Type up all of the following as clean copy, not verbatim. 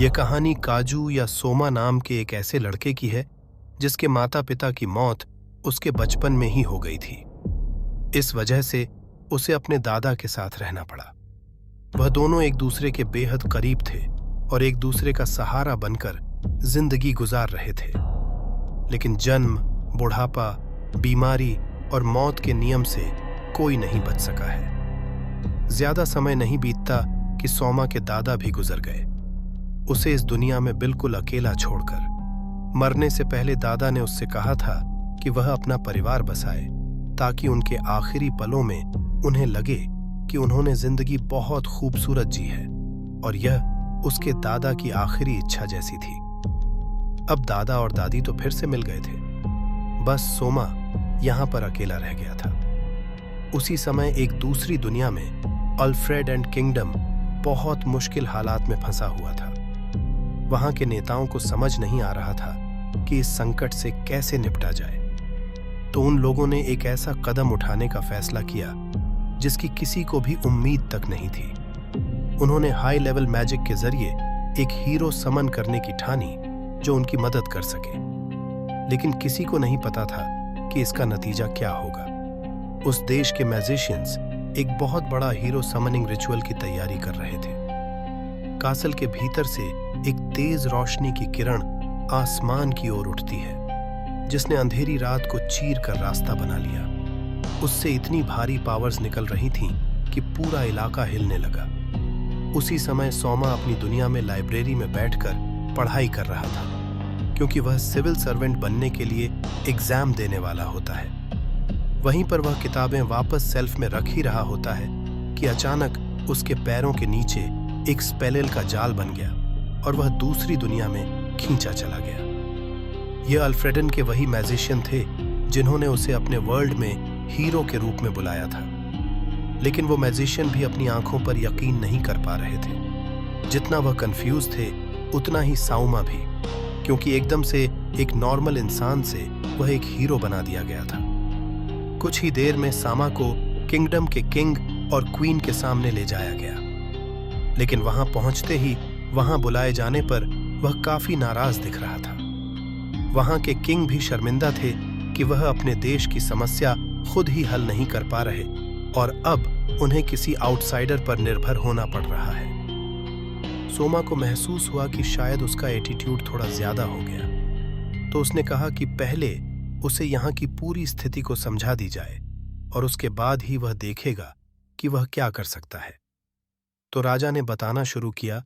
ये कहानी काजू या सोमा नाम के एक ऐसे लड़के की है जिसके माता पिता की मौत उसके बचपन में ही हो गई थी। इस वजह से उसे अपने दादा के साथ रहना पड़ा। वह दोनों एक दूसरे के बेहद करीब थे और एक दूसरे का सहारा बनकर जिंदगी गुजार रहे थे। लेकिन जन्म, बुढ़ापा, बीमारी और मौत के नियम से कोई नहीं बच सका है। ज्यादा समय नहीं बीतता कि सोमा के दादा भी गुजर गए, उसे इस दुनिया में बिल्कुल अकेला छोड़कर। मरने से पहले दादा ने उससे कहा था कि वह अपना परिवार बसाए ताकि उनके आखिरी पलों में उन्हें लगे कि उन्होंने जिंदगी बहुत खूबसूरत जी है और यह उसके दादा की आखिरी इच्छा जैसी थी। अब दादा और दादी तो फिर से मिल गए थे, बस सोमा यहां पर अकेला रह गया था। उसी समय एक दूसरी दुनिया में अल्फ्रेड एंड किंगडम बहुत मुश्किल हालात में फंसा हुआ था। वहां के नेताओं को समझ नहीं आ रहा था कि इस संकट से कैसे निपटा जाए। तो उन लोगों ने एक ऐसा कदम उठाने का फैसला किया जिसकी किसी को भी उम्मीद तक नहीं थी। उन्होंने हाई लेवल मैजिक के जरिए एक हीरो समन करने की ठानी जो उनकी मदद कर सके। लेकिन किसी को नहीं पता था कि इसका नतीजा क्या होगा। उस देश के मैजिशियंस एक बहुत बड़ा हीरो समनिंग रिचुअल की तैयारी कर रहे थे। कासल के भीतर से एक तेज रोशनी की किरण आसमान की ओर उठती है जिसने अंधेरी रात को चीर कर रास्ता बना लिया। उससे इतनी भारी पावर्स निकल रही थीं कि पूरा इलाका हिलने लगा। उसी समय सोमा अपनी दुनिया में लाइब्रेरी में बैठकर पढ़ाई कर रहा था, क्योंकि वह सिविल सर्वेंट बनने के लिए एग्जाम देने वाला होता है। वहीं पर वह किताबें वापस सेल्फ में रख ही रहा होता है कि अचानक उसके पैरों के नीचे एक स्पेलेल का जाल बन गया और वह दूसरी दुनिया में खींचा चला गया। यह अल्फ्रेडन के वही मैजिशियन थे जिन्होंने उसे अपने वर्ल्ड में हीरो के रूप में बुलाया था। लेकिन वो मैजिशियन भी अपनी आंखों पर यकीन नहीं कर पा रहे थे। जितना वह कंफ्यूज थे उतना ही साउमा भी, क्योंकि एकदम से एक नॉर्मल इंसान से वह एक हीरो बना दिया गया था। कुछ ही देर में सामा को किंगडम के किंग और क्वीन के सामने ले जाया गया। लेकिन वहां पहुंचते ही वहां बुलाए जाने पर वह काफी नाराज दिख रहा था। वहां के किंग भी शर्मिंदा थे कि वह अपने देश की समस्या खुद ही हल नहीं कर पा रहे और अब उन्हें किसी आउटसाइडर पर निर्भर होना पड़ रहा है। सोमा को महसूस हुआ कि शायद उसका एटीट्यूड थोड़ा ज्यादा हो गया, तो उसने कहा कि पहले उसे यहाँ की पूरी स्थिति को समझा दी जाए और उसके बाद ही वह देखेगा कि वह क्या कर सकता है। तो राजा ने बताना शुरू किया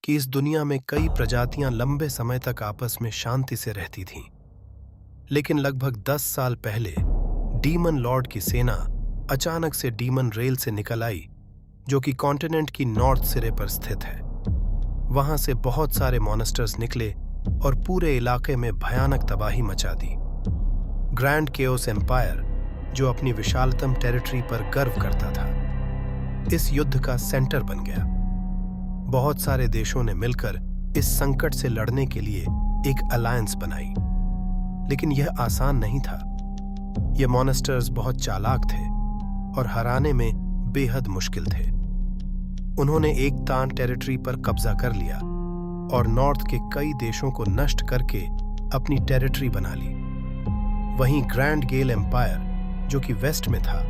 कि इस दुनिया में कई प्रजातियां लंबे समय तक आपस में शांति से रहती थीं। लेकिन लगभग 10 साल पहले डीमन लॉर्ड की सेना अचानक से डीमन रेल से निकल आई, जो कि कॉन्टिनेंट की नॉर्थ सिरे पर स्थित है। वहां से बहुत सारे मॉन्स्टर्स निकले और पूरे इलाके में भयानक तबाही मचा दी। ग्रैंड केओस एम्पायर, जो अपनी विशालतम टेरिटरी पर गर्व करता था, इस युद्ध का सेंटर बन गया। बहुत सारे देशों ने मिलकर इस संकट से लड़ने के लिए एक अलायंस बनाई। लेकिन यह आसान नहीं था। ये मॉन्स्टर्स बहुत चालाक थे और हराने में बेहद मुश्किल थे। उन्होंने एक तान टेरिटरी पर कब्जा कर लिया और नॉर्थ के कई देशों को नष्ट करके अपनी टेरिटरी बना ली। वहीं ग्रैंड गेल एम्पायर, जो कि वेस्ट में था,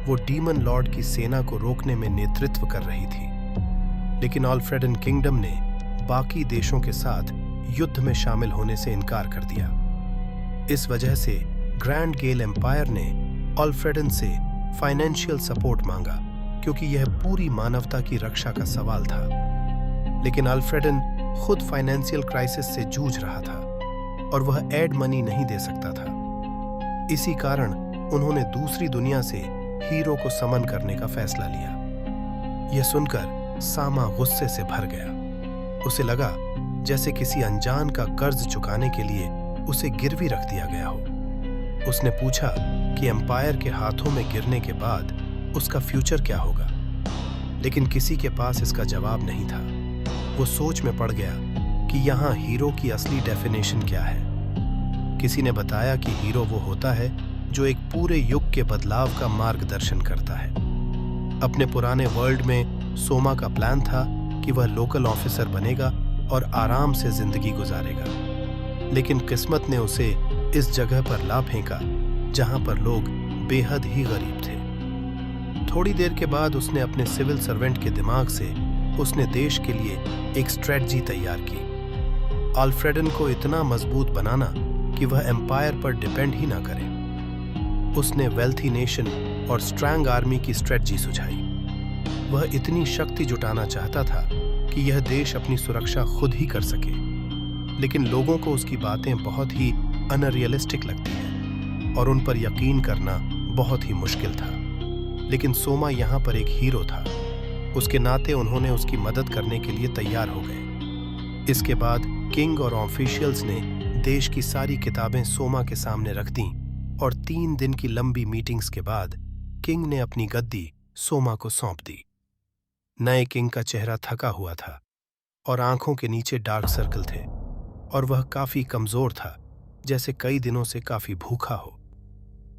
वो डीमन लॉर्ड की सेना को रोकने में नेतृत्व कर रही थी। लेकिन अल्फ्रेडन किंगडम ने बाकी देशों के साथ युद्ध में शामिल होने से इनकार कर दिया। इस वजह से ग्रैंड गेल एम्पायर ने अल्फ्रेडन से फाइनेंशियल सपोर्ट मांगा, क्योंकि यह पूरी मानवता की रक्षा का सवाल था। लेकिन अल्फ्रेडन खुद फाइनेंशियल क्राइसिस से जूझ रहा था और वह एड मनी नहीं दे सकता था। इसी कारण उन्होंने दूसरी दुनिया से हीरो को समन करने का फैसला लिया। यह सुनकर सामा गुस्से से भर गया। उसे लगा जैसे किसी अनजान का कर्ज चुकाने के लिए उसे गिरवी रख दिया गया हो। उसने पूछा कि एम्पायर के हाथों में गिरने के बाद उसका फ्यूचर क्या होगा, लेकिन किसी के पास इसका जवाब नहीं था। वो सोच में पड़ गया कि यहाँ हीरो की असली डेफिनेशन क्या है। किसी ने बताया कि हीरो वो होता है जो एक पूरे युग के बदलाव का मार्गदर्शन करता है। अपने पुराने वर्ल्ड में सोमा का प्लान था कि वह लोकल ऑफिसर बनेगा और आराम से जिंदगी गुजारेगा। लेकिन किस्मत ने उसे इस जगह पर ला फेंका जहां पर लोग बेहद ही गरीब थे। थोड़ी देर के बाद उसने अपने सिविल सर्वेंट के दिमाग से उसने देश के लिए एक स्ट्रेटजी तैयार की। अल्फ्रेडन को इतना मजबूत बनाना कि वह एम्पायर पर डिपेंड ही ना करे। उसने वेल्थी नेशन और स्ट्रांग आर्मी की स्ट्रेटजी सुझाई। वह इतनी शक्ति जुटाना चाहता था कि यह देश अपनी सुरक्षा खुद ही कर सके। लेकिन लोगों को उसकी बातें बहुत ही अनरियलिस्टिक लगती हैं और उन पर यकीन करना बहुत ही मुश्किल था। लेकिन सोमा यहाँ पर एक हीरो था। उसके नाते उन्होंने उसकी मदद करने के लिए तैयार हो गए। इसके बाद किंग और ऑफिशियल्स ने देश की सारी किताबें सोमा के सामने रख दीं और 3 दिन की लंबी मीटिंग्स के बाद किंग ने अपनी गद्दी सोमा को सौंप दी। नए किंग का चेहरा थका हुआ था और आंखों के नीचे डार्क सर्कल थे और वह काफी कमजोर था, जैसे कई दिनों से काफी भूखा हो।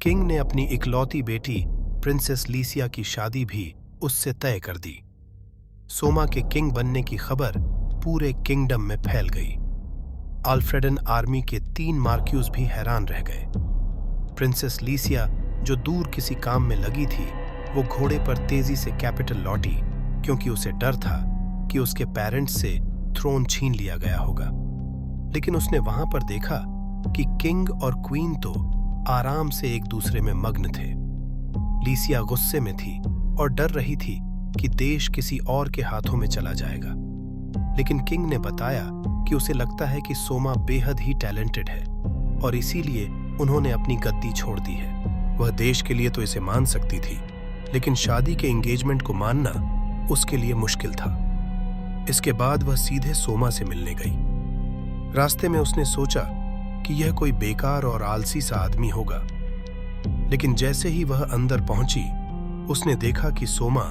किंग ने अपनी इकलौती बेटी प्रिंसेस लीसिया की शादी भी उससे तय कर दी। सोमा के किंग बनने की खबर पूरे किंगडम में फैल गई। अल्फ्रेडन आर्मी के 3 मार्क्यूज भी हैरान रह गए। प्रिंसेस लीसिया, जो दूर किसी काम में लगी थी, वो घोड़े पर तेजी से कैपिटल लौटी क्योंकि उसे डर था कि उसके पेरेंट्स से थ्रोन छीन लिया गया होगा। लेकिन उसने वहां पर देखा कि किंग और क्वीन तो आराम से एक दूसरे में मग्न थे। लीसिया गुस्से में थी और डर रही थी कि देश किसी और के हाथों में चला जाएगा। लेकिन किंग ने बताया कि उसे लगता है कि सोमा बेहद ही टैलेंटेड है और इसीलिए उन्होंने अपनी गद्दी छोड़ दी है। वह देश के लिए तो इसे मान सकती थी, लेकिन शादी के एंगेजमेंट को मानना उसके लिए मुश्किल था। इसके बाद वह सीधे सोमा से मिलने गई। रास्ते में उसने सोचा कि यह कोई बेकार और आलसी सा आदमी होगा, लेकिन जैसे ही वह अंदर पहुंची, उसने देखा कि सोमा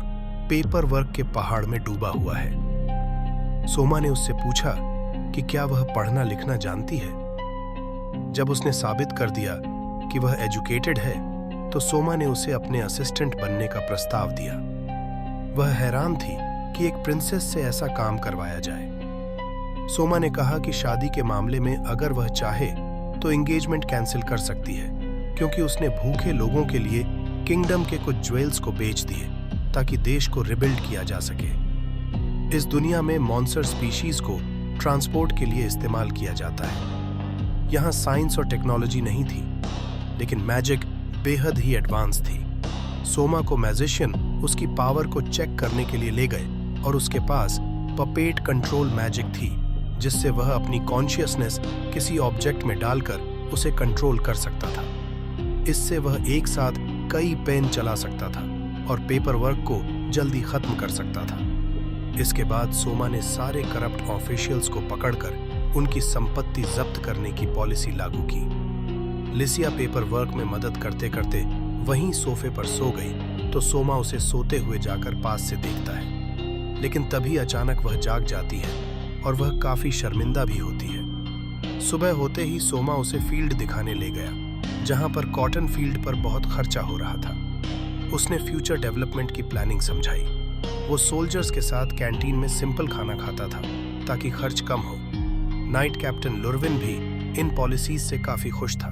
पेपर वर्क के पहाड़ में डूबा हुआ है। सोमा ने उससे पूछा कि क्या वह पढ़ना लिखना जानती है। जब उसने साबित कर दिया कि वह एजुकेटेड है, तो सोमा ने उसे अपने असिस्टेंट बनने का प्रस्ताव दिया। वह हैरान थी कि एक प्रिंसेस से ऐसा काम करवाया जाए। सोमा ने कहा कि शादी के मामले में अगर वह चाहे तो एंगेजमेंट कैंसिल कर सकती है, क्योंकि उसने भूखे लोगों के लिए किंगडम के कुछ ज्वेल्स को बेच दिए ताकि देश को रिबिल्ड किया जा सके। इस दुनिया में मॉन्स्टर स्पीशीज को ट्रांसपोर्ट के लिए इस्तेमाल किया जाता है। यहाँ साइंस और टेक्नोलॉजी नहीं थी, लेकिन मैजिक बेहद ही एडवांस थी। सोमा को मैजिशियन उसकी पावर को चेक करने के लिए ले गए और उसके पास पपेट कंट्रोल मैजिक थी, जिससे वह अपनी कॉन्शियसनेस किसी ऑब्जेक्ट में डालकर उसे कंट्रोल कर सकता था। इससे वह एक साथ कई पेन चला सकता था और पेपर वर्क को जल्दी खत्म कर सकता था। इसके बाद सोमा ने सारे करप्ट ऑफिशियल्स को पकड़कर उनकी संपत्ति जब्त करने की पॉलिसी लागू की। लिसिया पेपर वर्क में मदद करते करते वहीं सोफे पर सो गई तो सोमा उसे सोते हुए जाकर पास से देखता है। लेकिन तभी अचानक वह जाग जाती है और वह काफी शर्मिंदा भी होती है। सुबह होते ही सोमा उसे फील्ड दिखाने ले गया, जहां पर कॉटन फील्ड पर बहुत खर्चा हो रहा था। उसने फ्यूचर डेवलपमेंट की प्लानिंग समझाई। वो सोल्जर्स के साथ कैंटीन में सिंपल खाना खाता था ताकि खर्च कम हो। नाइट कैप्टन लुर्विन भी इन पॉलिसीज से काफी खुश था,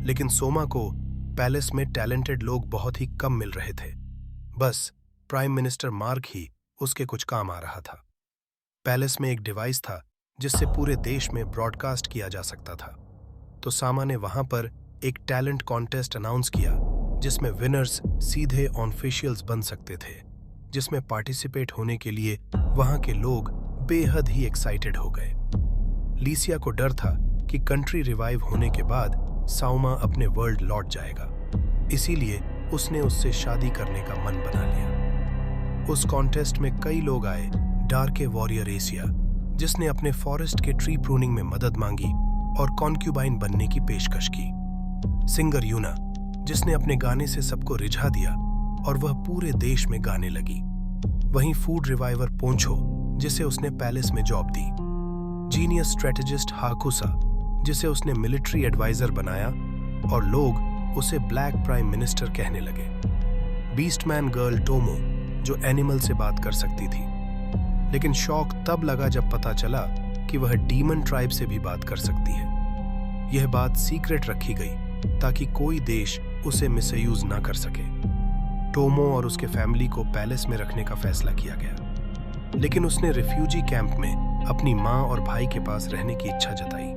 लेकिन सोमा को पैलेस में टैलेंटेड लोग बहुत ही कम मिल रहे थे। बस प्राइम मिनिस्टर मार्क ही उसके कुछ काम आ रहा था। पैलेस में एक डिवाइस था जिससे पूरे देश में ब्रॉडकास्ट किया जा सकता था। तो सामा ने वहां पर एक टैलेंट कॉन्टेस्ट अनाउंस किया, जिसमें विनर्स सीधे ऑफिशियल्स बन सकते थे, जिसमें पार्टिसिपेट होने के लिए वहां के लोग बेहद ही एक्साइटेड हो गए। लीसिया को डर था कि कंट्री रिवाइव होने के बाद साउमा अपने वर्ल्ड लौट जाएगा, इसीलिए उसने उससे शादी करने का मन बना लिया। उस कॉन्टेस्ट में कई लोग आए। डार्के वॉरियर एशिया, जिसने अपने फॉरेस्ट के ट्री प्रूनिंग में मदद मांगी और कॉन्क्यूबाइन बनने की पेशकश की। सिंगर यूना, जिसने अपने गाने से सबको रिझा दिया और वह पूरे देश में गाने लगी। वहीं फूड रिवाइवर पोंछो, जिसे उसने पैलेस में जॉब दी। जीनियस स्ट्रेटेजिस्ट हाकुसा, जिसे उसने मिलिट्री एडवाइजर बनाया और लोग उसे ब्लैक प्राइम मिनिस्टर कहने लगे। बीस्टमैन गर्ल टोमो, जो एनिमल से बात कर सकती थी। लेकिन शौक तब लगा जब पता चला कि वह डीमन ट्राइब से भी बात कर सकती है। यह बात सीक्रेट रखी गई ताकि कोई देश उसे मिसयूज ना कर सके। टोमो और उसके फैमिली को पैलेस में रखने का फैसला किया गया, लेकिन उसने रिफ्यूजी कैंप में अपनी माँ और भाई के पास रहने की इच्छा जताई।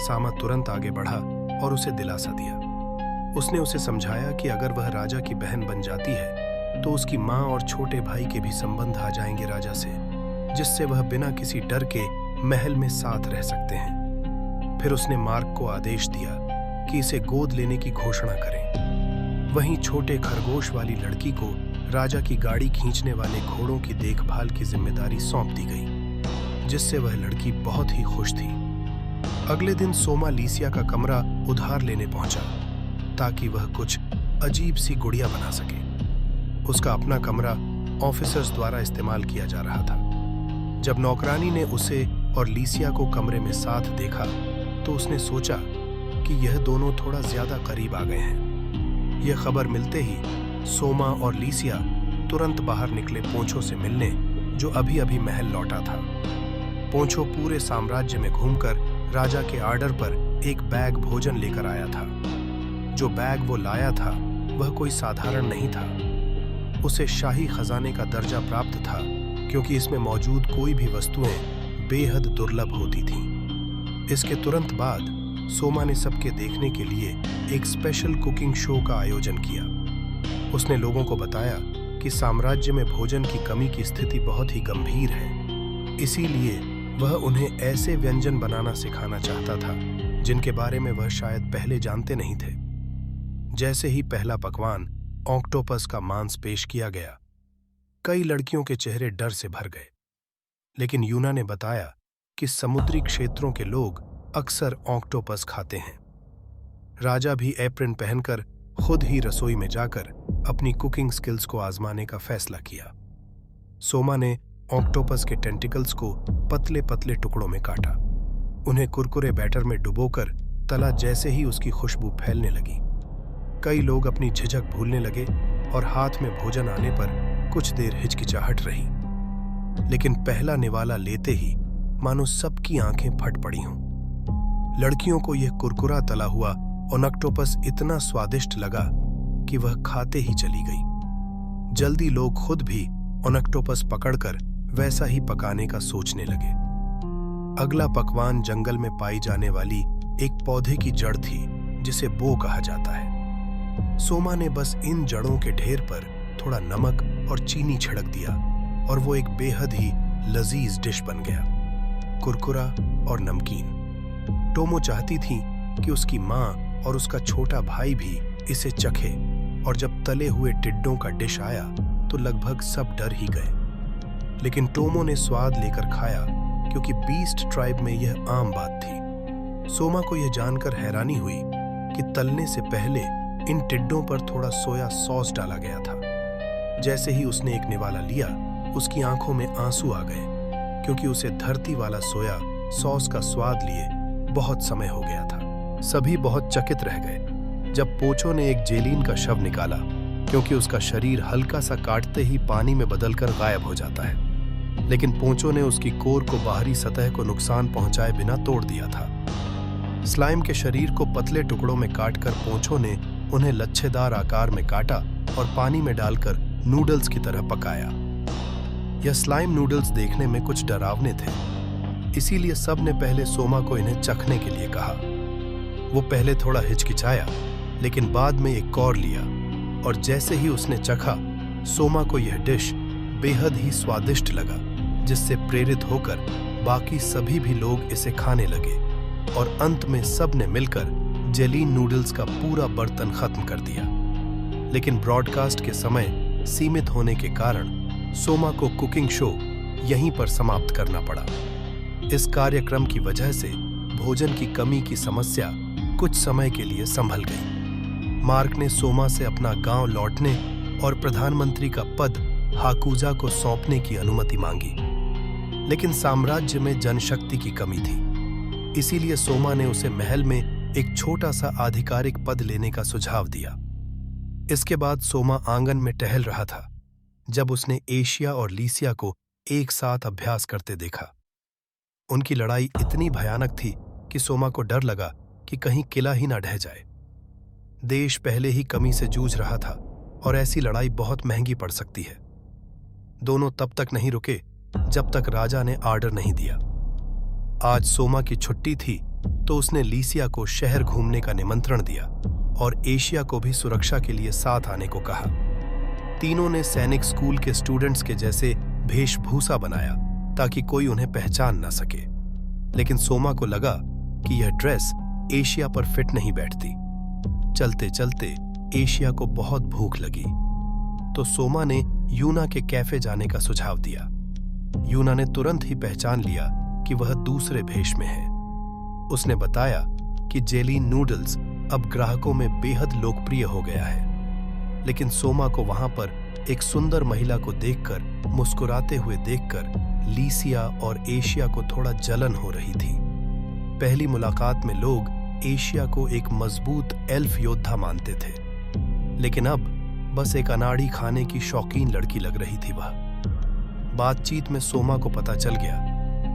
सामा तुरंत आगे बढ़ा और उसे दिलासा दिया। उसने उसे समझाया कि अगर वह राजा की बहन बन जाती है तो उसकी माँ और छोटे भाई के भी संबंध आ जाएंगे राजा से, जिससे वह बिना किसी डर के महल में साथ रह सकते हैं। फिर उसने मार्क को आदेश दिया कि इसे गोद लेने की घोषणा करें। वहीं छोटे खरगोश वाली लड़की को राजा की गाड़ी खींचने वाले घोड़ों की देखभाल की जिम्मेदारी सौंप दी गई, जिससे वह लड़की बहुत ही खुश थी। अगले दिन सोमा लीसिया का कमरा उधार लेने पहुंचा ताकि वह कुछ अजीब सी गुड़िया बना सके। उसका अपना कमरा ऑफिसर्स द्वारा इस्तेमाल किया जा रहा था। जब नौकरानी ने उसे और लीसिया को कमरे में साथ देखा तो उसने सोचा कि यह दोनों थोड़ा ज्यादा करीब आ गए हैं। यह खबर मिलते ही सोमा और लीसिया तुरंत बाहर निकले पोंछो से मिलने, जो अभी अभी महल लौटा था। पोंछो पूरे साम्राज्य में घूमकर राजा के आर्डर पर एक बैग भोजन लेकर आया था। जो बैग वो लाया था वह कोई साधारण नहीं था। उसे शाही खजाने का दर्जा प्राप्त था, क्योंकि इसमें मौजूद कोई भी वस्तुएं बेहद दुर्लभ होती थीं। इसके तुरंत बाद सोमा ने सबके देखने के लिए एक स्पेशल कुकिंग शो का आयोजन किया। उसने लोगों को बताया कि साम्राज्य में भोजन की कमी की स्थिति बहुत ही गंभीर है, इसीलिए वह उन्हें ऐसे व्यंजन बनाना सिखाना चाहता था जिनके बारे में वह शायद पहले जानते नहीं थे। जैसे ही पहला पकवान ऑक्टोपस का मांस पेश किया गया, कई लड़कियों के चेहरे डर से भर गए। लेकिन यूना ने बताया कि समुद्री क्षेत्रों के लोग अक्सर ऑक्टोपस खाते हैं। राजा भी एप्रन पहनकर खुद ही रसोई में जाकर अपनी कुकिंग स्किल्स को आजमाने का फैसला किया। सोमा ने ऑक्टोपस के टेंटिकल्स को पतले पतले टुकड़ों में काटा। उन्हें कुरकुरे बैटर में डुबोकर तला। जैसे ही उसकी खुशबू फैलने लगी, कई लोग अपनी झिझक भूलने लगे और हाथ में भोजन आने पर कुछ देर हिचकिचाहट रही। लेकिन पहला निवाला लेते ही मानो सबकी आंखें फट पड़ी हों। लड़कियों को यह कुरकुरा तला हुआ ऑक्टोपस इतना स्वादिष्ट लगा कि वह खाते ही चली गई। जल्दी लोग खुद भी ऑक्टोपस पकड़कर वैसा ही पकाने का सोचने लगे। अगला पकवान जंगल में पाई जाने वाली एक पौधे की जड़ थी, जिसे बो कहा जाता है। सोमा ने बस इन जड़ों के ढेर पर थोड़ा नमक और चीनी छिड़क दिया और वो एक बेहद ही लजीज डिश बन गया, कुरकुरा और नमकीन। टोमो चाहती थी कि उसकी माँ और उसका छोटा भाई भी इसे चखे, और जब तले हुए टिड्डों का डिश आया तो लगभग सब डर ही गए। लेकिन टोमो ने स्वाद लेकर खाया, क्योंकि बीस्ट ट्राइब में यह आम बात थी। सोमा को यह जानकर हैरानी हुई कि तलने से पहले इन टिड्डों पर थोड़ा सोया सॉस डाला गया था। जैसे ही उसने एक निवाला लिया, उसकी आंखों में आंसू आ गए, क्योंकि उसे धरती वाला सोया सॉस का स्वाद लिए बहुत समय हो गया था। सभी बहुत चकित रह गए जब पोंछो ने एक जेलीन का शव निकाला, क्योंकि उसका शरीर हल्का सा काटते ही पानी में बदलकर गायब हो जाता है। लेकिन पोंछो ने उसकी कोर को बाहरी सतह को नुकसान पहुंचाए बिना तोड़ दिया था। स्लाइम के शरीर को पतले टुकड़ों में काटकर पोंछो ने उन्हें लच्छेदार आकार में काटा और पानी में डालकर नूडल्स की तरह पकाया। यह स्लाइम नूडल्स देखने में कुछ डरावने थे, इसीलिए सब ने पहले सोमा को इन्हें चखने के लिए कहा। वो पहले थोड़ा हिचकिचाया, लेकिन बाद में एक कौर लिया, और जैसे ही उसने चखा, सोमा को यह डिश बेहद ही स्वादिष्ट लगा, जिससे प्रेरित होकर बाकी सभी भी लोग इसे खाने लगे, और अंत में सब ने मिलकर जेलीन नूडल्स का पूरा बर्तन खत्म कर दिया। लेकिन ब्रॉडकास्ट के समय सीमित होने के कारण सोमा को कुकिंग शो यहीं पर समाप्त करना पड़ा। इस कार्यक्रम की वजह से भोजन की कमी की समस्या कुछ समय के लिए संभल गई। मार्क ने सोमा से अपना गांव लौटने और प्रधानमंत्री का पद हाकुजा को सौंपने की अनुमति मांगी, लेकिन साम्राज्य में जनशक्ति की कमी थी, इसीलिए सोमा ने उसे महल में एक छोटा सा आधिकारिक पद लेने का सुझाव दिया। इसके बाद सोमा आंगन में टहल रहा था जब उसने एशिया और लीसिया को एक साथ अभ्यास करते देखा। उनकी लड़ाई इतनी भयानक थी कि सोमा को डर लगा कि कहीं किला ही ना ढह जाए। देश पहले ही कमी से जूझ रहा था और ऐसी लड़ाई बहुत महंगी पड़ सकती है। दोनों तब तक नहीं रुके जब तक राजा ने आर्डर नहीं दिया। आज सोमा की छुट्टी थी तो उसने लीसिया को शहर घूमने का निमंत्रण दिया और एशिया को भी सुरक्षा के लिए साथ आने को कहा। तीनों ने सैनिक स्कूल के स्टूडेंट्स के जैसे वेशभूषा बनाया ताकि कोई उन्हें पहचान ना सके, लेकिन सोमा को लगा कि यह ड्रेस एशिया पर फिट नहीं बैठती। चलते चलते एशिया को बहुत भूख लगी तो सोमा ने यूना के कैफे जाने का सुझाव दिया। यूना ने तुरंत ही पहचान लिया कि वह दूसरे भेष में है। उसने बताया कि जेली नूडल्स अब ग्राहकों में बेहद लोकप्रिय हो गया है, लेकिन सोमा को वहां पर एक सुंदर महिला को देखकर, मुस्कुराते हुए देखकर लीसिया और एशिया को थोड़ा जलन हो रही थी। पहली मुलाकात में लोग एशिया को एक मजबूत एल्फ योद्धा मानते थे, लेकिन अब बस एक अनाड़ी खाने की शौकीन लड़की लग रही थी वह। बातचीत में सोमा को पता चल गया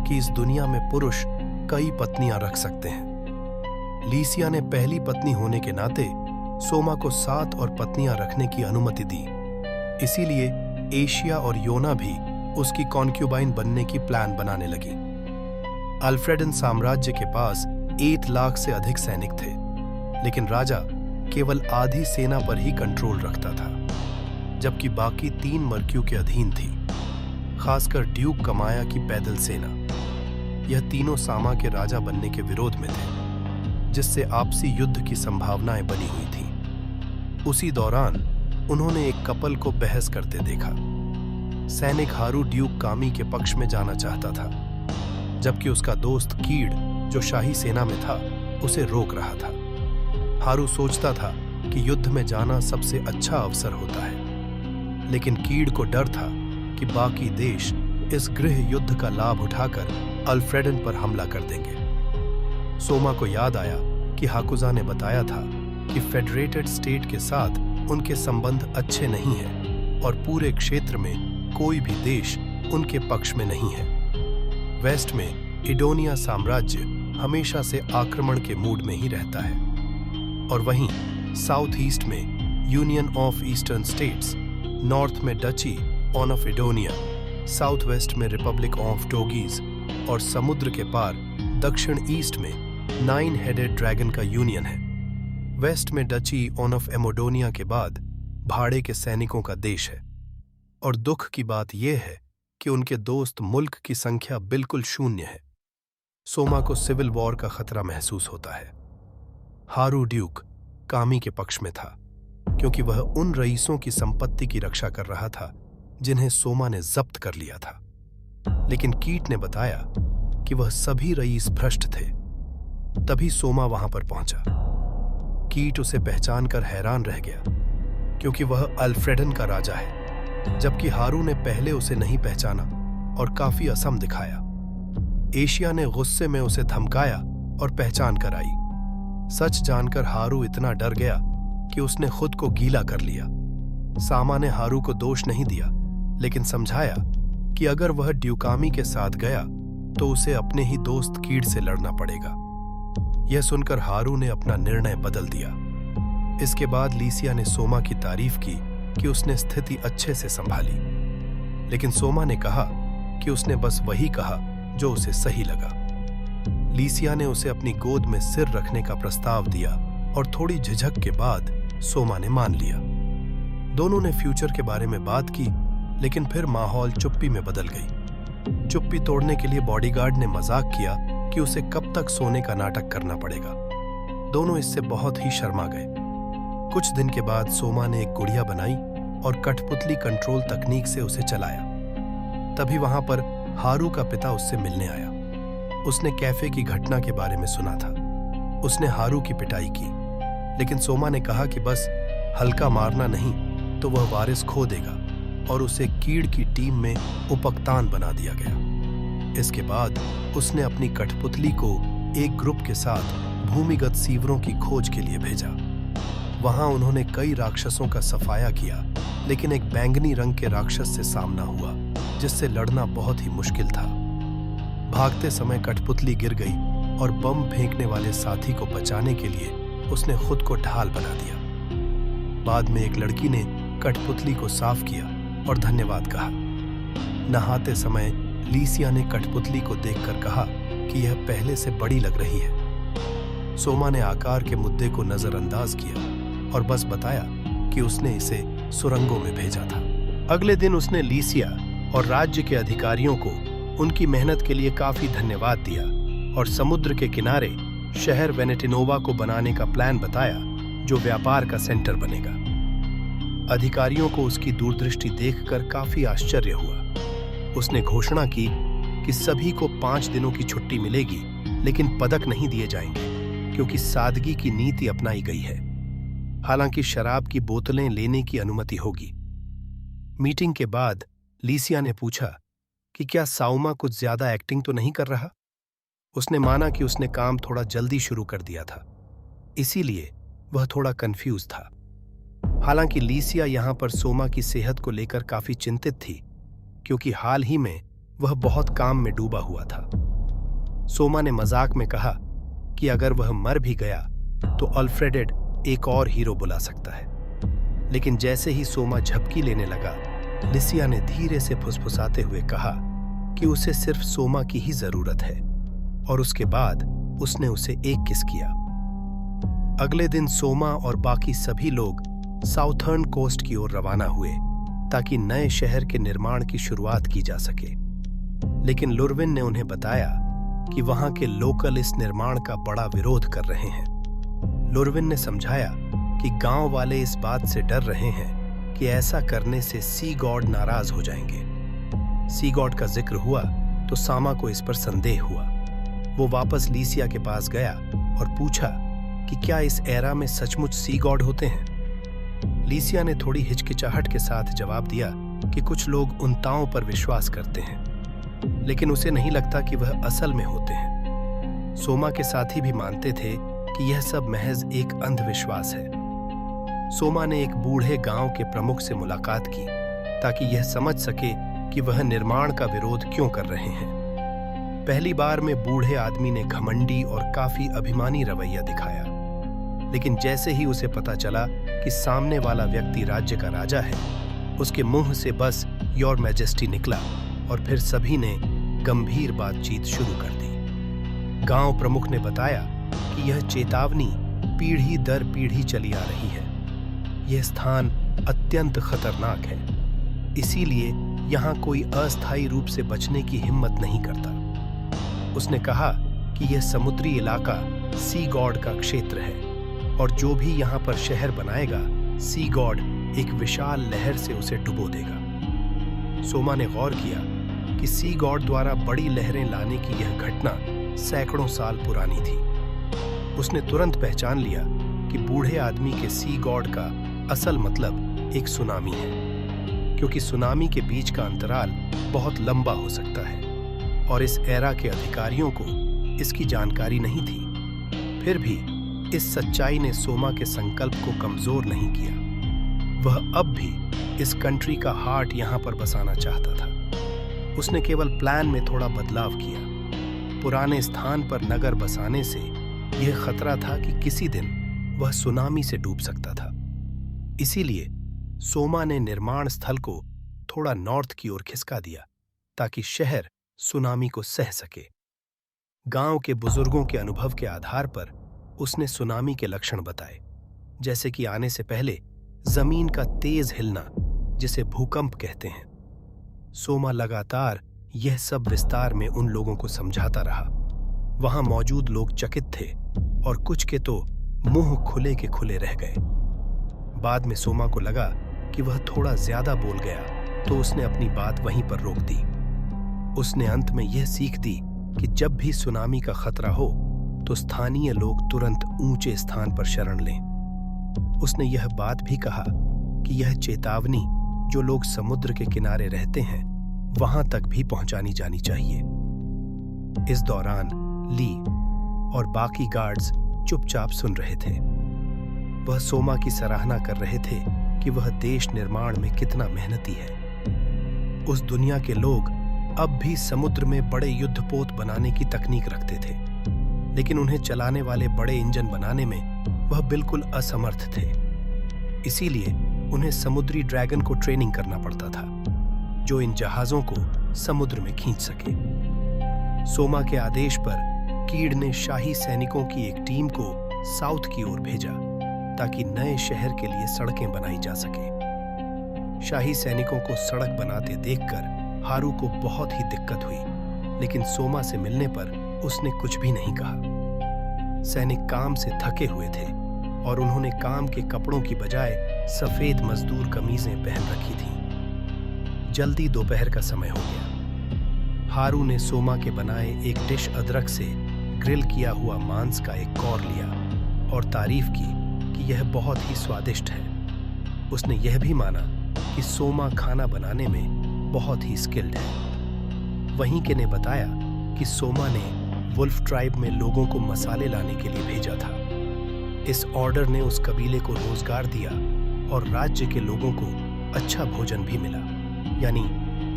कि इस दुनिया में पुरुष कई पत्नियां रख सकते हैं। लीसिया ने पहली पत्नी होने के नाते सोमा को 7 और पत्नियां रखने की अनुमति दी। इसीलिए एशिया और योना भी उसकी कॉन्क्यूबाइन बनने की प्लान बनाने लगी। अल्फ्रेडन साम्राज्य के पास 8 लाख से अधिक सैनिक थे, लेकिन राजा केवल आधी सेना पर ही कंट्रोल रखता था, जबकि बाकी 3 मर्क्यू के अधीन थी, खासकर ड्यूक कमाया की पैदल सेना। यह तीनों सामा के राजा बनने के विरोध में थे, जिससे आपसी युद्ध की संभावनाएं बनी हुई थी। उसी दौरान उन्होंने एक कपल को बहस करते देखा। सैनिक हारू ड्यूक कामी के पक्ष में जाना चाहता था, जबकि उसका दोस्त कीड, जो शाही सेना में था, उसे रोक रहा था। हारू सोचता था कि युद्ध में जाना सबसे अच्छा अवसर होता है, लेकिन कीड को डर था कि बाकी देश इस गृह युद्ध का लाभ उठाकर अल्फ्रेडन पर हमला कर देंगे। सोमा को याद आया कि हाकुजा ने बताया था कि फेडरेटेड स्टेट के साथ उनके संबंध अच्छे नहीं हैं और पूरे क्षेत्र में कोई भी देश उनके पक्ष में नहीं है। वेस्ट में इडोनिया साम्राज्य हमेशा से आक्रमण के मूड में ही रहता है, और वहीं साउथ ईस्ट में union of eastern states, north में duchy on of Idonia, south west में रिपब्लिक ऑफ डोगीज और समुद्र के पार दक्षिण ईस्ट में 9 हेडेड ड्रैगन का यूनियन है। वेस्ट में डची ऑन ऑफ एमोडोनिया के बाद भाड़े के सैनिकों का देश है, और दुख की बात यह है कि उनके दोस्त मुल्क की संख्या बिल्कुल शून्य है। सोमा को सिविल वॉर का खतरा महसूस होता है। हारू ड्यूक कामी के पक्ष में था, क्योंकि वह उन रईसों की संपत्ति की रक्षा कर रहा था जिन्हें सोमा ने जब्त कर लिया था, लेकिन कीट ने बताया कि वह सभी रईस भ्रष्ट थे। तभी सोमा वहां पर पहुंचा। कीट उसे पहचान कर हैरान रह गया, क्योंकि वह अल्फ्रेडन का राजा है, जबकि हारू ने पहले उसे नहीं पहचाना और काफी असम दिखाया। एशिया ने गुस्से में उसे धमकाया और पहचान कराई। सच जानकर हारू इतना डर गया कि उसने खुद को गीला कर लिया। सामा ने हारू को दोष नहीं दिया, लेकिन समझाया कि अगर वह ड्यूकामी के साथ गया तो उसे अपने ही दोस्त कीड से लड़ना पड़ेगा। यह सुनकर हारू ने अपना निर्णय बदल दिया। इसके बाद लीसिया ने सोमा की तारीफ की कि उसने स्थिति अच्छे से संभाली, लेकिन सोमा ने कहा कि उसने बस वही कहा जो उसे सही लगा। लीसिया ने उसे अपनी गोद में सिर रखने का प्रस्ताव दिया और थोड़ी झिझक के बाद सोमा ने मान लिया। दोनों ने फ्यूचर के बारे में बात की, लेकिन फिर माहौल चुप्पी में बदल गई। चुप्पी तोड़ने के लिए बॉडीगार्ड ने मजाक किया कि उसे कब तक सोने का नाटक करना पड़ेगा। दोनों इससे बहुत ही शर्मा गए। कुछ दिन के बाद सोमा ने एक गुड़िया बनाई और कठपुतली कंट्रोल तकनीक से उसे चलाया। तभी वहां पर हारू का पिता उससे मिलने आया। उसने कैफे की घटना के बारे में सुना था। उसने हारू की पिटाई की, लेकिन सोमा ने कहा कि बस हल्का मारना नहीं तो वह वारिस खो देगा, और उसे कीड़ की टीम में उपकतान बना दिया गया। इसके बाद उसने अपनी कठपुतली को एक ग्रुप के साथ भूमिगत सीवरों की खोज के लिए भेजा। वहां उन्होंने कई राक्षसों का सफाया किया, लेकिन एक बैंगनी रंग के राक्षस से सामना हुआ जिससे लड़ना बहुत ही मुश्किल था। भागते समय कठपुतली गिर गई और बम फेंकने वाले साथी को बचाने के लिए उसने खुद को ढाल बना दिया। बाद में एक लड़की ने कठपुतली को साफ किया और धन्यवाद कहा। नहाते समय लीसिया ने कठपुतली को देखकर कहा कि यह पहले से बड़ी लग रही है। सोमा ने आकार के मुद्दे को नजरअंदाज किया और बस बताया कि उसने इसे सुरंगों में भेजा था। अगले दिन उसने लीसिया और राज्य के अधिकारियों को उनकी मेहनत के लिए काफी धन्यवाद दिया और समुद्र के किनारे शहर वेनेटिनोवा को बनाने का प्लान बताया, जो व्यापार का सेंटर बनेगा। अधिकारियों को उसकी दूरदृष्टि देखकर काफी आश्चर्य हुआ। उसने घोषणा की कि सभी को 5 दिनों की छुट्टी मिलेगी, लेकिन पदक नहीं दिए जाएंगे क्योंकि सादगी की नीति अपनाई गई है। हालांकि शराब की बोतलें लेने की अनुमति होगी। मीटिंग के बाद लीसिया ने पूछा कि क्या साउमा कुछ ज्यादा एक्टिंग तो नहीं कर रहा। उसने माना कि उसने काम थोड़ा जल्दी शुरू कर दिया था, इसीलिए वह थोड़ा कंफ्यूज था। हालांकि लीसिया यहां पर सोमा की सेहत को लेकर काफी चिंतित थी, क्योंकि हाल ही में वह बहुत काम में डूबा हुआ था। सोमा ने मजाक में कहा कि अगर वह मर भी गया तो अल्फ्रेडेड एक और हीरो बुला सकता है। लेकिन जैसे ही सोमा झपकी लेने लगा, लीसिया ने धीरे से फुसफुसाते हुए कहा कि उसे सिर्फ सोमा की ही जरूरत है, और उसके बाद उसने उसे एक किस किया। अगले दिन सोमा और बाकी सभी लोग साउथर्न कोस्ट की ओर रवाना हुए ताकि नए शहर के निर्माण की शुरुआत की जा सके। लेकिन लुरविन ने उन्हें बताया कि वहां के लोकल इस निर्माण का बड़ा विरोध कर रहे हैं। लुरविन ने समझाया कि गांव वाले इस बात से डर रहे हैं कि ऐसा करने से सी गॉड नाराज हो जाएंगे। सी गॉड का जिक्र हुआ तो सामा को इस पर संदेह हुआ। वो वापस लीसिया के पास गया और पूछा कि क्या इस एरा में सचमुच सी गॉड होते हैं। लीसिया ने थोड़ी हिचकिचाहट के साथ जवाब दिया कि कुछ लोग उन ताओं पर विश्वास करते हैं, लेकिन उसे नहीं लगता कि वह असल में होते हैं। सोमा के साथी भी मानते थे कि यह सब महज एक अंधविश्वास है। सोमा ने एक बूढ़े गांव के प्रमुख से मुलाकात की ताकि यह समझ सके कि वह निर्माण का विरोध क्यों कर रहे हैं। पहली बार में बूढ़े आदमी ने घमंडी और काफी अभिमानी रवैया दिखाया, लेकिन जैसे ही उसे पता चला कि सामने वाला व्यक्ति राज्य का राजा है, उसके मुंह से बस योर मैजेस्टी निकला और फिर सभी ने गंभीर बातचीत शुरू कर दी। गांव प्रमुख ने बताया कि यह चेतावनी पीढ़ी दर पीढ़ी चली आ रही है। यह स्थान अत्यंत खतरनाक है, इसीलिए यहाँ कोई अस्थायी रूप से बचने की हिम्मत नहीं करता। उसने कहा कि यह समुद्री इलाका सी गॉड का क्षेत्र है और जो भी यहाँ पर शहर बनाएगा, सी गॉड एक विशाल लहर से उसे डुबो देगा। सोमा ने गौर किया कि सी गॉड द्वारा बड़ी लहरें लाने की यह घटना सैकड़ों साल पुरानी थी। उसने तुरंत पहचान लिया कि बूढ़े आदमी के सी गॉड का असल मतलब एक सुनामी है, क्योंकि सुनामी के बीच का अंतराल बहुत लंबा हो सकता है और इस एरा के अधिकारियों को इसकी जानकारी नहीं थी। फिर भी इस सच्चाई ने सोमा के संकल्प को कमजोर नहीं किया। वह अब भी इस कंट्री का हार्ट यहाँ पर बसाना चाहता था। उसने केवल प्लान में थोड़ा बदलाव किया। पुराने स्थान पर नगर बसाने से यह खतरा था कि किसी दिन वह सुनामी से डूब सकता था। इसीलिए सोमा ने निर्माण स्थल को थोड़ा नॉर्थ की ओर खिसका दिया ताकि शहर सुनामी को सह सके। गांव के बुजुर्गों के अनुभव के आधार पर उसने सुनामी के लक्षण बताए, जैसे कि आने से पहले जमीन का तेज हिलना, जिसे भूकंप कहते हैं। सोमा लगातार यह सब विस्तार में उन लोगों को समझाता रहा। वहां मौजूद लोग चकित थे और कुछ के तो मुंह खुले के खुले रह गए। बाद में सोमा को लगा कि वह थोड़ा ज्यादा बोल गया, तो उसने अपनी बात वहीं पर रोक दी। उसने अंत में यह सीख दी कि जब भी सुनामी का खतरा हो तो स्थानीय लोग तुरंत ऊंचे स्थान पर शरण लें। उसने यह बात भी कहा कि यह चेतावनी जो लोग समुद्र के किनारे रहते हैं वहां तक भी पहुंचानी जानी चाहिए। इस दौरान ली और बाकी गार्ड्स चुपचाप सुन रहे थे। वह सोमा की सराहना कर रहे थे कि वह देश निर्माण में कितना मेहनती है। उस दुनिया के लोग अब भी समुद्र में बड़े युद्धपोत बनाने की तकनीक रखते थे, लेकिन उन्हें चलाने वाले बड़े इंजन बनाने में वह बिल्कुल असमर्थ थे। इसीलिए उन्हें समुद्री ड्रैगन को ट्रेनिंग करना पड़ता था, जो इन जहाजों को समुद्र में खींच सके। सोमा के आदेश पर कीड़ ने शाही सैनिकों की एक टीम को साउथ की ओर भेजा ताकि नए शहर के लिए सड़कें बनाई जा सके। शाही सैनिकों को सड़क बनाते देखकर हारू को बहुत ही दिक्कत हुई, लेकिन सोमा से मिलने पर उसने कुछ भी नहीं कहा। सैनिक काम से थके हुए थे और उन्होंने काम के कपड़ों की बजाय सफेद मजदूर कमीजें पहन रखी थीं। जल्दी दोपहर का समय हो गया। हारू ने सोमा के बनाए एक डिश अदरक से ग्रिल किया हुआ मांस का एक कौर लिया और तारीफ की कि यह बहुत ही स्वादिष्ट है। उसने यह भी माना कि सोमा खाना बनाने में बहुत ही स्किल्ड है। वहीं के ने बताया कि सोमा ने वुल्फ ट्राइब में लोगों को मसाले लाने के लिए भेजा था। इस ऑर्डर ने उस कबीले को रोजगार दिया और राज्य के लोगों को अच्छा भोजन भी मिला, यानी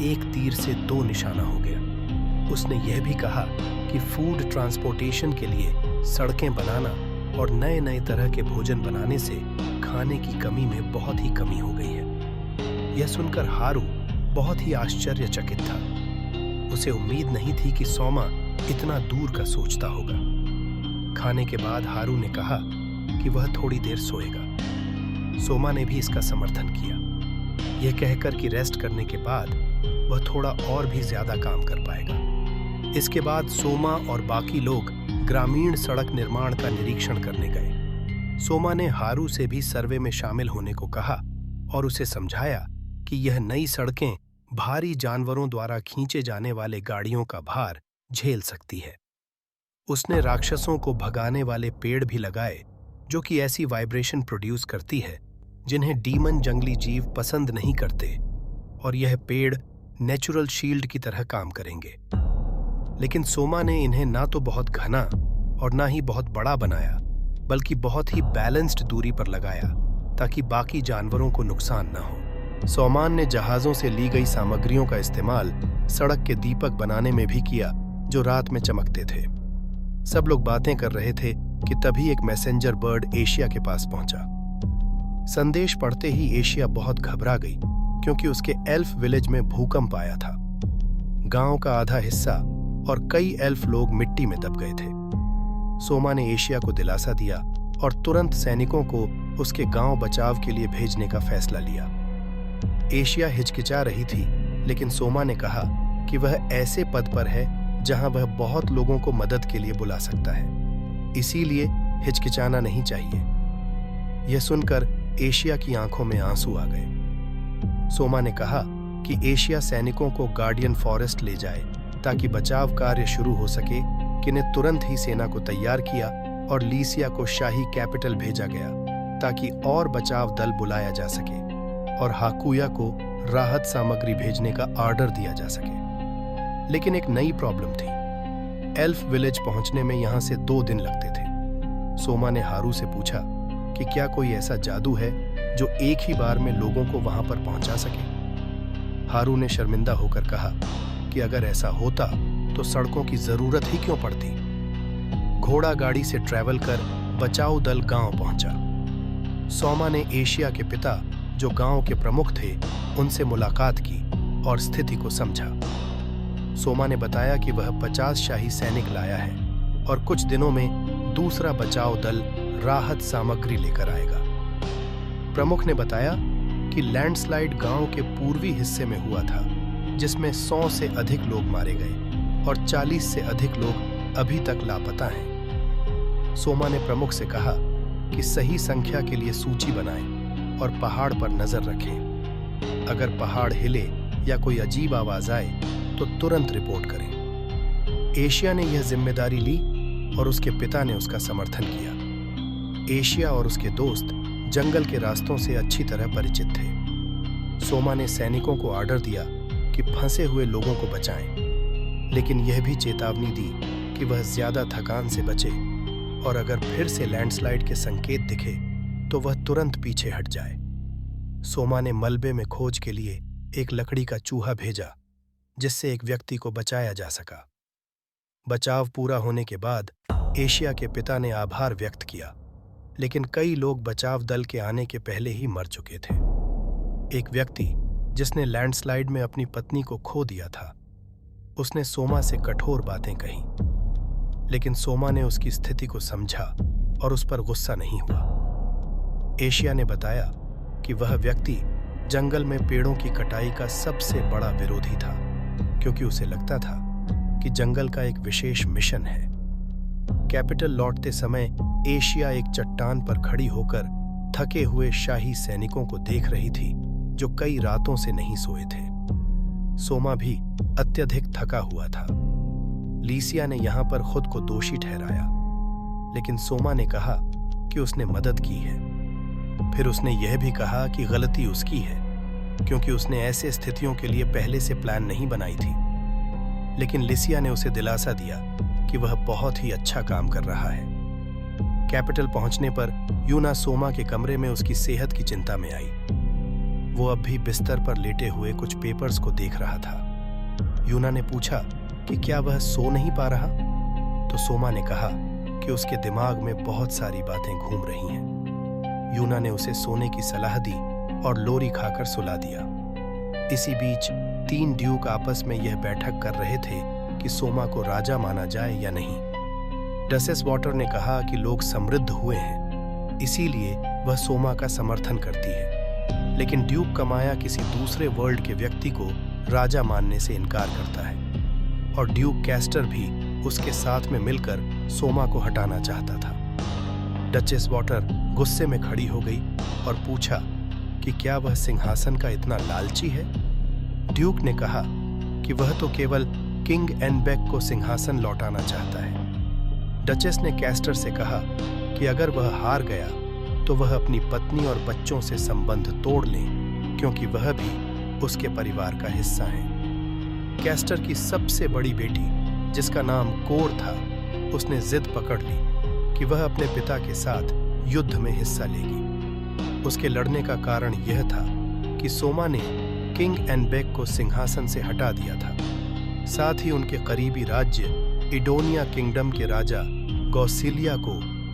एक तीर से दो निशाना हो गया। उसने यह भी कहा कि फूड ट्रांसपोर्टेशन के लिए सड़कें बनाना और नए नए तरह के भोजन बनाने से खाने की कमी में बहुत ही कमी हो गई है। यह सुनकर हारू बहुत ही आश्चर्यचकित था। उसे उम्मीद नहीं थी कि सोमा इतना दूर का सोचता होगा। खाने के बाद हारू ने कहा कि वह थोड़ी देर सोएगा। सोमा ने भी इसका समर्थन किया, यह कहकर कि रेस्ट करने के बाद वह थोड़ा और भी ज्यादा काम कर पाएगा। इसके बाद सोमा और बाकी लोग ग्रामीण सड़क निर्माण का निरीक्षण करने गए। सोमा ने हारू से भी सर्वे में शामिल होने को कहा और उसे समझाया कि यह नई सड़कें भारी जानवरों द्वारा खींचे जाने वाले गाड़ियों का भार झेल सकती है। उसने राक्षसों को भगाने वाले पेड़ भी लगाए, जो कि ऐसी वाइब्रेशन प्रोड्यूस करती है जिन्हें डीमन जंगली जीव पसंद नहीं करते, और यह पेड़ नेचुरल शील्ड की तरह काम करेंगे। लेकिन सोमा ने इन्हें ना तो बहुत घना और ना ही बहुत बड़ा बनाया, बल्कि बहुत ही बैलेंस्ड दूरी पर लगाया ताकि बाकी जानवरों को नुकसान ना हो। सोमान ने जहाजों से ली गई सामग्रियों का इस्तेमाल सड़क के दीपक बनाने में भी किया, जो रात में चमकते थे। सब लोग बातें कर रहे थे कि तभी एक मैसेंजर बर्ड एशिया के पास पहुंचा। संदेश पढ़ते ही एशिया बहुत घबरा गई, क्योंकि उसके एल्फ विलेज में भूकंप आया था। गांव का आधा हिस्सा और कई एल्फ लोग मिट्टी में दब गए थे। सोमा ने एशिया को दिलासा दिया और तुरंत सैनिकों को उसके गांव बचाव के लिए भेजने का फैसला लिया। एशिया हिचकिचा रही थी, लेकिन सोमा ने कहा कि वह ऐसे पद पर है जहां वह बहुत लोगों को मदद के लिए बुला सकता है, इसीलिए हिचकिचाना नहीं चाहिए। यह सुनकर एशिया की आंखों में आंसू आ गए। सोमा ने कहा कि एशिया सैनिकों को गार्डियन फॉरेस्ट ले जाए ताकि बचाव कार्य शुरू हो सके, कि ने तुरंत ही सेना को तैयार किया और लीसिया को शाही कैपिटल भेजा गया ताकि और बचाव दल बुलाया जा सके और हाकुया को राहत सामग्री भेजने का ऑर्डर दिया जा सके। लेकिन एक नई प्रॉब्लम थी। एल्फ विलेज पहुंचने में यहां से 2 दिन लगते थे। सोमा ने हारू से पूछा कि क्या कोई ऐसा जादू है जो एक ही बार में लोगों को वहां पर पहुंचा सके। हारू ने शर्मिंदा होकर कहा कि अगर ऐसा होता तो सड़कों की जरूरत ही क्यों पड़ती। घोड़ा गाड़ी से ट्रैवल कर बचाव दल गांव पहुंचा। सोमा ने एशिया के पिता, जो गांव के प्रमुख थे, उनसे मुलाकात की और स्थिति को समझा। सोमा ने बताया कि वह 50 शाही सैनिक लाया है और कुछ दिनों में दूसरा बचाव दल राहत सामग्री लेकर आएगा। प्रमुख ने बताया कि लैंडस्लाइड गांव के पूर्वी हिस्से में हुआ था, जिसमें 100 से अधिक लोग मारे गए और 40 से अधिक लोग अभी तक लापता हैं। सोमा ने प्रमुख से कहा कि सही संख्या के लिए सूची बनाएं और पहाड़ पर नजर रखें। अगर पहाड़ हिले या कोई अजीब आवाज आए तो तुरंत रिपोर्ट करें। एशिया ने यह जिम्मेदारी ली और उसके पिता ने उसका समर्थन किया। एशिया और उसके दोस्त जंगल के रास्तों से अच्छी तरह परिचित थे। सोमा ने सैनिकों को ऑर्डर दिया कि फंसे हुए लोगों को बचाएं, लेकिन यह भी चेतावनी दी कि वह ज्यादा थकान से बचे और अगर फिर से लैंडस्लाइड के संकेत दिखे तो वह तुरंत पीछे हट जाए। सोमा ने मलबे में खोज के लिए एक लकड़ी का चूहा भेजा जिससे एक व्यक्ति को बचाया जा सका। बचाव पूरा होने के बाद एशिया के पिता ने आभार व्यक्त किया, लेकिन कई लोग बचाव दल के आने के पहले ही मर चुके थे। एक व्यक्ति जिसने लैंडस्लाइड में अपनी पत्नी को खो दिया था, उसने सोमा से कठोर बातें कही, लेकिन सोमा ने उसकी स्थिति को समझा और उस पर गुस्सा नहीं हुआ। एशिया ने बताया कि वह व्यक्ति जंगल में पेड़ों की कटाई का सबसे बड़ा विरोधी था, क्योंकि उसे लगता था कि जंगल का एक विशेष मिशन है। कैपिटल लौटते समय एशिया एक चट्टान पर खड़ी होकर थके हुए शाही सैनिकों को देख रही थी जो कई रातों से नहीं सोए थे। सोमा भी अत्यधिक थका हुआ था। लीसिया ने यहां पर खुद को दोषी ठहराया, लेकिन सोमा ने कहा कि उसने मदद की है। फिर उसने यह भी कहा कि गलती उसकी है, क्योंकि उसने ऐसे स्थितियों के लिए पहले से प्लान नहीं बनाई थी। लेकिन लिसिया ने उसे दिलासा दिया कि वह बहुत ही अच्छा काम कर रहा है। कैपिटल पहुंचने पर यूना सोमा के कमरे में उसकी सेहत की चिंता में आई। वो अब भी बिस्तर पर लेटे हुए कुछ पेपर्स को देख रहा था। यूना ने पूछा कि क्या वह सो नहीं पा रहा, तो सोमा ने कहा कि उसके दिमाग में बहुत सारी बातें घूम रही हैं। यूना ने उसे सोने की सलाह दी और लोरी खाकर सुला दिया। इसी बीच 3 ड्यूक आपस में यह बैठक कर रहे थे कि सोमा को राजा माना जाए या नहीं। डचेस वॉटर ने कहा कि लोग समृद्ध हुए हैं, इसीलिए वह सोमा का समर्थन करती है, लेकिन ड्यूक कमाया किसी दूसरे वर्ल्ड के व्यक्ति को राजा मानने से इनकार करता है, और ड्यूक कैस्टर भी उसके साथ में मिलकर सोमा को हटाना चाहता था। डचेस वॉटर गुस्से में खड़ी हो गई और पूछा कि क्या वह सिंहासन का इतना लालची है। ड्यूक ने कहा कि वह तो केवल किंग एनबेक को सिंहासन लौटाना चाहता है। डचेस ने कैस्टर से कहा कि अगर वह हार गया तो वह अपनी पत्नी और बच्चों से संबंध तोड़ ले, क्योंकि वह भी उसके परिवार का हिस्सा है। कैस्टर की सबसे बड़ी बेटी, जिसका नाम कोर था, उसने जिद पकड़ ली कि वह अपने पिता के साथ युद्ध में हिस्सा लेगी। उसके लड़ने का कारण यह था कि सोमा ने किंग एनबेक को सिंहासन से हटा दिया था। साथ ही उनके करीबी राज्य इडोनिया किंगडम के राजा गौसिलिया को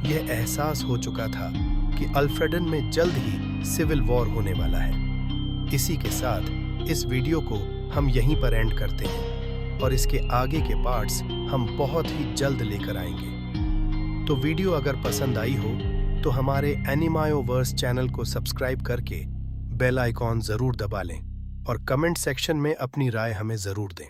यह एहसास हो चुका था कि अल्फ्रेडन में जल्द ही सिविल वॉर होने वाला है। इसी के साथ इस वीडियो को हम यहीं पर एंड करते हैं और इसके आगे के पार्ट्स हम बहुत ही जल्द लेकर आएंगे। तो वीडियो अगर पसंद आई हो तो हमारे एनिमायोवर्स चैनल को सब्सक्राइब करके बेल आइकॉन जरूर दबा लें और कमेंट सेक्शन में अपनी राय हमें जरूर दें।